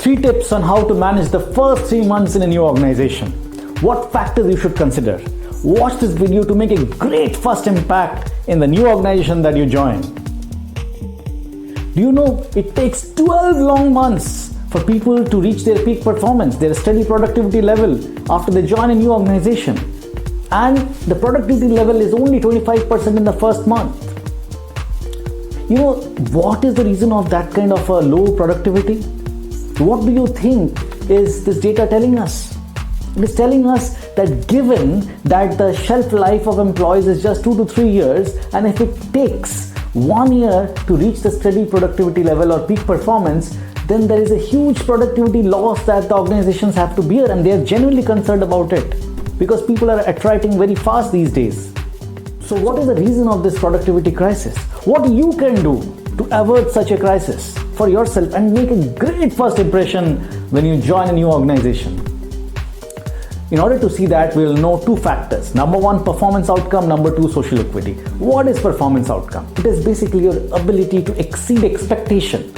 3 tips on how to manage the first 3 months in a new organization. What factors you should consider. Watch this video to make a great first impact in the new organization that you join. Do you know it takes 12 long months for people to reach their peak performance, their steady productivity level after they join a new organization? And the productivity level is only 25% in the first month. You know, what is the reason of that kind of a low productivity? What do you think is this data telling us? It is telling us that given that the shelf life of employees is just 2 to 3 years, and if it takes 1 year to reach the steady productivity level or peak performance, then there is a huge productivity loss that the organizations have to bear, and they are genuinely concerned about it because people are attriting very fast these days. So what is the reason of this productivity crisis? What you can do to avoid such a crisis for yourself and make a great first impression when you join a new organization? In order to see that, we will know 2 factors. Number 1, performance outcome. Number 2, social equity. What is performance outcome? It is basically your ability to exceed expectation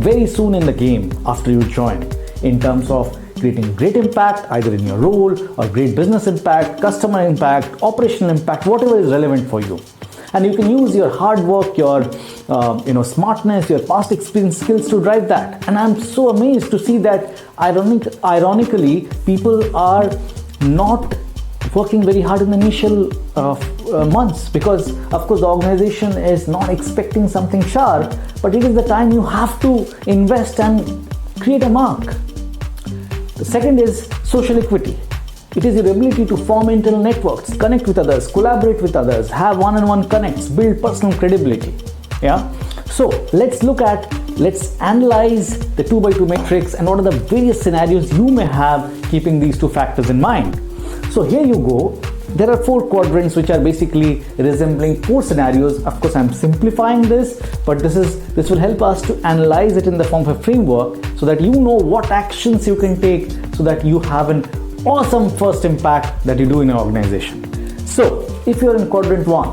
very soon in the game after you join, in terms of creating great impact either in your role or great business impact, customer impact, operational impact, whatever is relevant for you. And you can use your hard work, your smartness, your past experience, skills to drive that. And I'm so amazed to see that ironically people are not working very hard in the initial months, because of course the organization is not expecting something sharp, but it is the time you have to invest and create a mark. The second is social equity. It is your ability to form internal networks, connect with others, collaborate with others, have one-on-one connects, build personal credibility. Yeah. So let's analyze the 2x2 matrix and what are the various scenarios you may have keeping these 2 factors in mind. So here you go. There are 4 quadrants which are basically resembling 4 scenarios. Of course, I'm simplifying this, but this will help us to analyze it in the form of a framework so that you know what actions you can take so that you have an awesome first impact that you do in an organization. So if you're in quadrant 1,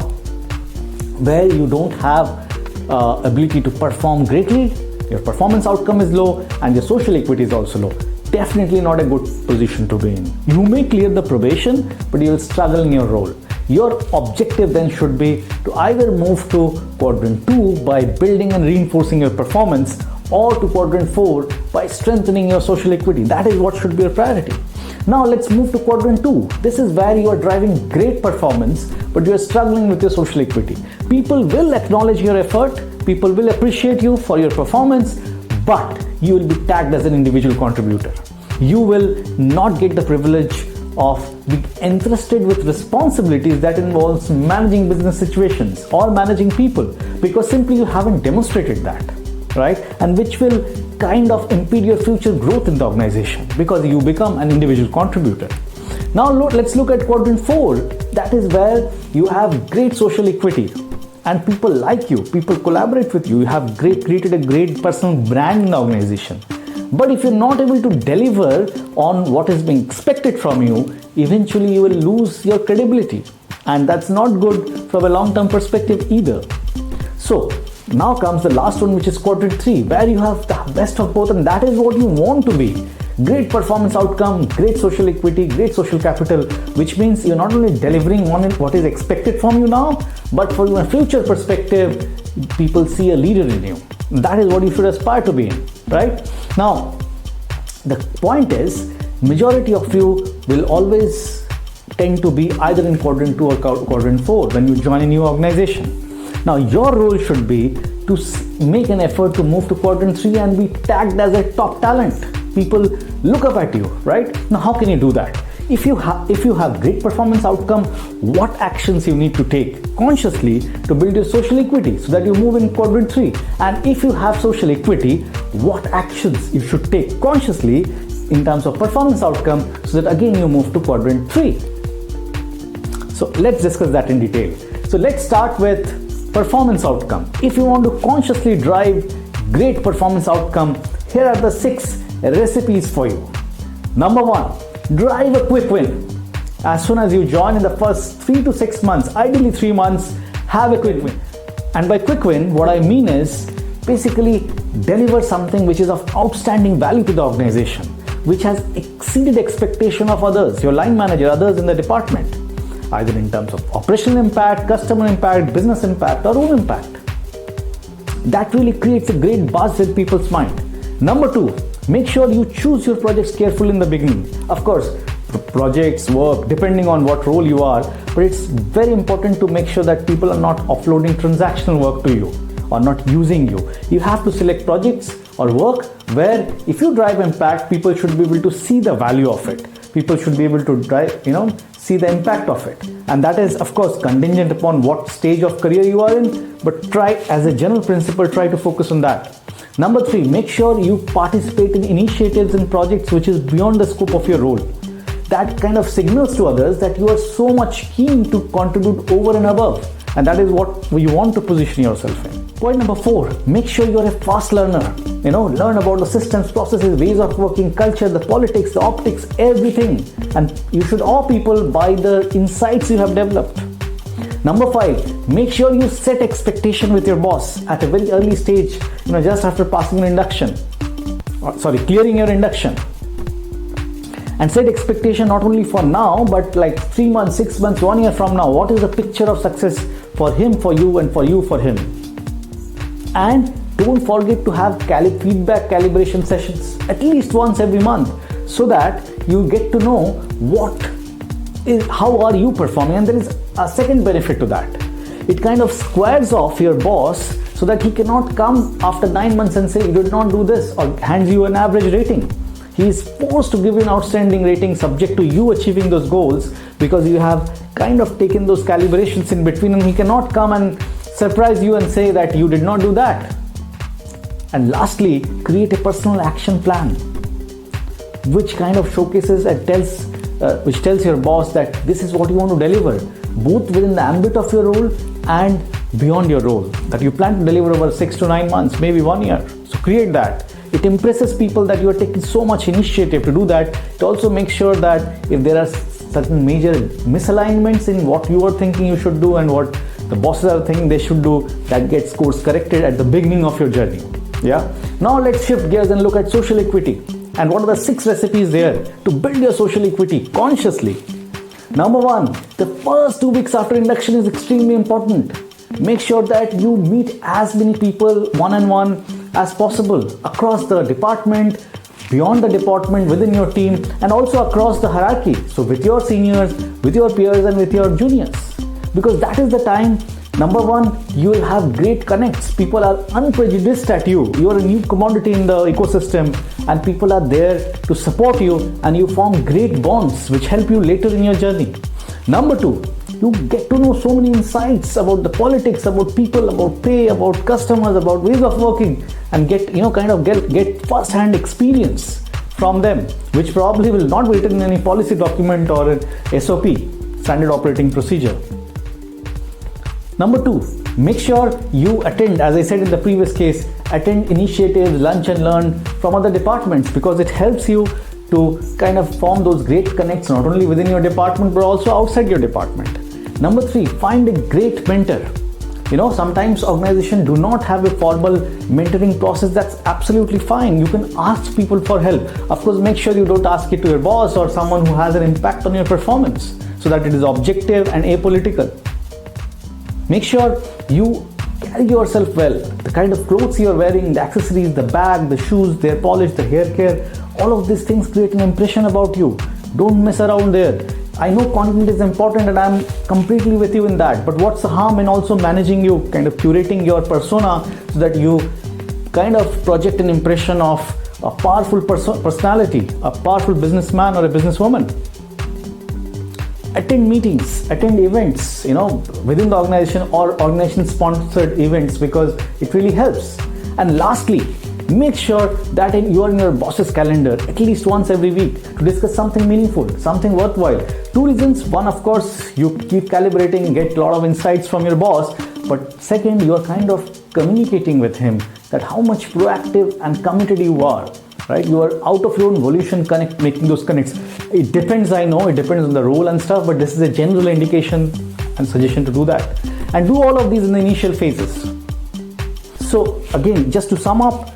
where you don't have ability to perform greatly, your performance outcome is low and your social equity is also low, definitely not a good position to be in. You may clear the probation, but you will struggle in your role. Your objective then should be to either move to quadrant 2 by building and reinforcing your performance, or to quadrant 4 by strengthening your social equity. That is what should be your priority. Now let's move to quadrant 2. This is where you are driving great performance, but you are struggling with your social equity. People will acknowledge your effort, people will appreciate you for your performance, but you will be tagged as an individual contributor. You will not get the privilege of being entrusted with responsibilities that involves managing business situations or managing people, because simply you haven't demonstrated that, right? And which will kind of impede your future growth in the organization because you become an individual contributor. Now let's look at quadrant 4. That is where you have great social equity and people like you, people collaborate with you, you have created a great personal brand in the organization. But if you're not able to deliver on what is being expected from you, eventually you will lose your credibility, and that's not good from a long-term perspective either. So now comes the last one, which is quadrant 3, where you have the best of both, and that is what you want to be. Great performance outcome, great social equity, great social capital, which means you're not only delivering on what is expected from you now, but from a future perspective, people see a leader in you. That is what you should aspire to be in, right? Now, the point is, majority of you will always tend to be either in quadrant 2 or quadrant 4 when you join a new organization. Now, your role should be to make an effort to move to quadrant 3 and be tagged as a top talent. People look up at you, right? Now, how can you do that? If you have great performance outcome, what actions you need to take consciously to build your social equity so that you move in quadrant 3? And if you have social equity, what actions you should take consciously in terms of performance outcome so that again you move to quadrant 3? So let's discuss that in detail. So let's start with performance outcome. If you want to consciously drive great performance outcome, here are the 6 recipes for you. Number 1, drive a quick win. As soon as you join in the first 3 to 6 months, ideally 3 months, have a quick win. And by quick win, what I mean is basically deliver something which is of outstanding value to the organization, which has exceeded expectation of others, your line manager, others in the department, either in terms of operational impact, customer impact, business impact, or own impact. That really creates a great buzz in people's mind. Number 2, make sure you choose your projects carefully in the beginning. Of course, projects, work, depending on what role you are, but it's very important to make sure that people are not offloading transactional work to you or not using you. You have to select projects or work where if you drive impact, people should be able to see the value of it. People should be able to see the impact of it. And that is, of course, contingent upon what stage of career you are in, but try, as a general principle, try to focus on that. Number 3, make sure you participate in initiatives and projects which is beyond the scope of your role. That kind of signals to others that you are so much keen to contribute over and above, and that is what you want to position yourself in. Point number 4, make sure you're a fast learner. Learn about the systems, processes, ways of working, culture, the politics, the optics, everything. And you should awe people by the insights you have developed. Number 5, make sure you set expectation with your boss at a very early stage, just after passing an induction. Clearing your induction. And set expectation not only for now, but like 3 months, 6 months, 1 year from now. What is the picture of success for him, for you, and for you, for him? And don't forget to have feedback calibration sessions at least once every month, so that you get to know how are you performing. And there is a second benefit to that. It kind of squares off your boss so that he cannot come after 9 months and say you did not do this, or hands you an average rating. He is forced to give you an outstanding rating subject to you achieving those goals, because you have kind of taken those calibrations in between, and he cannot come and surprise you and say that you did not do that. And lastly, create a personal action plan which kind of showcases and tells your boss that this is what you want to deliver, both within the ambit of your role and beyond your role, that you plan to deliver over 6 to 9 months, maybe 1 year. So create that. It impresses people that you are taking so much initiative to do that. It also makes sure that if there are certain major misalignments in what you are thinking you should do and what the bosses are thinking they should do, that gets course corrected at the beginning of your journey. Yeah. Now let's shift gears and look at social equity. And what are the 6 recipes there to build your social equity consciously? Number 1, the first 2 weeks after induction is extremely important. Make sure that you meet as many people one-on-one as possible across the department, beyond the department, within your team, and also across the hierarchy. So with your seniors, with your peers, and with your juniors. Because that is the time, number 1, you will have great connects. People are unprejudiced at you. You are a new commodity in the ecosystem, and people are there to support you, and you form great bonds which help you later in your journey. Number 2, you get to know so many insights about the politics, about people, about pay, about customers, about ways of working, and get first-hand experience from them, which probably will not be written in any policy document or an SOP, standard operating procedure. Number 2, make sure you attend, as I said in the previous case, attend initiatives, lunch and learn from other departments, because it helps you to kind of form those great connects not only within your department but also outside your department. Number 3, find a great mentor. Sometimes organizations do not have a formal mentoring process. That's absolutely fine. You can ask people for help. Of course, make sure you don't ask it to your boss or someone who has an impact on your performance, so that it is objective and apolitical. Make sure you carry yourself well. The kind of clothes you are wearing, the accessories, the bag, the shoes, their polish, the hair care, all of these things create an impression about you. Don't mess around there. I know content is important and I'm completely with you in that, but what's the harm in also managing you, kind of curating your persona so that you kind of project an impression of a powerful personality, a powerful businessman or a businesswoman. Attend meetings, attend events, within the organization or organization sponsored events, because it really helps. And lastly, make sure that you are in your boss's calendar at least once every week to discuss something meaningful, something worthwhile. 2 reasons. 1, of course, you keep calibrating, get a lot of insights from your boss. But second, you are kind of communicating with him that how much proactive and committed you are. Right? You are out of your own volition making those connects. It depends, I know, it depends on the role and stuff, but this is a general indication and suggestion to do that. And do all of these in the initial phases. So again, just to sum up,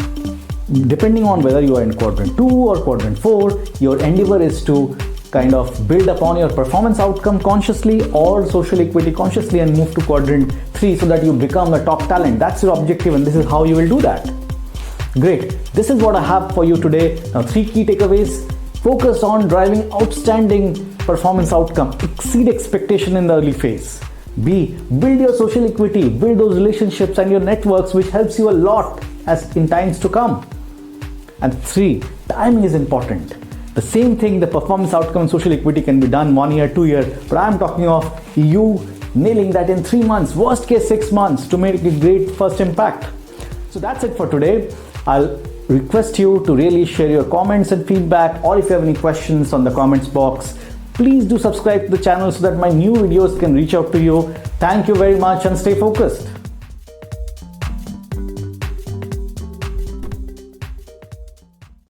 depending on whether you are in quadrant 2 or quadrant 4, your endeavor is to kind of build upon your performance outcome consciously or social equity consciously and move to quadrant 3 so that you become a top talent. That's your objective, and this is how you will do that. Great. This is what I have for you today. Now, 3 key takeaways. Focus on driving outstanding performance outcome. Exceed expectation in the early phase. B, build your social equity, build those relationships and your networks, which helps you a lot as in times to come. And 3, timing is important. The same thing, the performance outcome and social equity can be done 1 year, 2 years, but I'm talking of you nailing that in 3 months, worst case 6 months, to make a great first impact. So that's it for today. I'll request you to really share your comments and feedback, or if you have any questions on the comments box, please do subscribe to the channel so that my new videos can reach out to you. Thank you very much and stay focused.